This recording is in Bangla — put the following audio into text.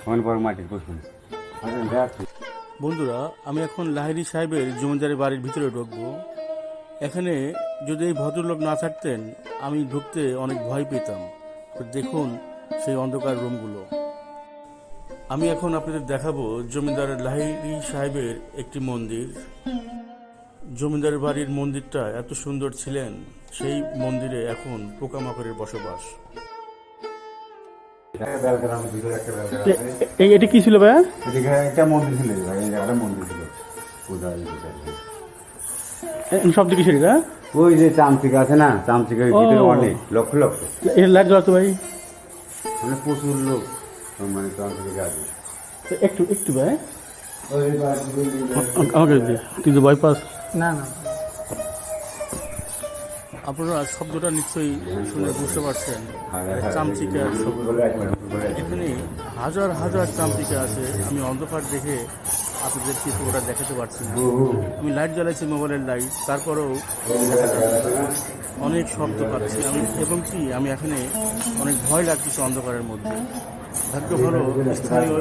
মাটির বসুন। বন্ধুরা, আমি এখন লাহিড়ী সাহেবের জমিদারের বাড়ির ভিতরে ঢুকবো। এখানে যদি এই ভদ্রলোক না থাকতেন আমি ঢুকতে অনেক ভয় পেতাম। তো দেখুন সেই অন্ধকার রুমগুলো। আমি এখন আপনাদের দেখাবো জমিদার লাহিড়ী সাহেবের একটি মন্দির। জমিদার বাড়ির মন্দিরটা এত সুন্দর ছিলেন, সেই মন্দিরে এখন পোকামাকড়ের বসবাস। এটা কি ছিল ভাইয়া? একটা মন্দির ছিল ভাই, এই জায়গাটা মন্দির ছিল। শব্দ কিসের এটা? ওই যে চামচিকা আছে না, চামচিকার ভিতরে অনেক লক্ষ লক্ষ এটা লাইট জ্বালাতো ভাই, মানে প্রচুর লোক মানে চামচিকা আছে। একটু একটু ভাই আমাকে তুই তো ভয় পাস না। আপনারা শব্দটা নিশ্চয়ই শুনে বুঝতে পারছেন, চামচিকার শব্দ। এখানে হাজার হাজার চামচিকা আছে। আমি অন্ধকার দেখে আপনাদের কিছু ওটা দেখাতে পারছি না। আমি লাইট জ্বালাইছি, মোবাইলের লাইট, তারপরেও দেখা যাচ্ছে না। অনেক শব্দ পাচ্ছি আমি, এবং কি আমি এখানে অনেক ভয় লাগতেছে অন্ধকারের মধ্যে। ভাগ্য ভালো স্থানীয়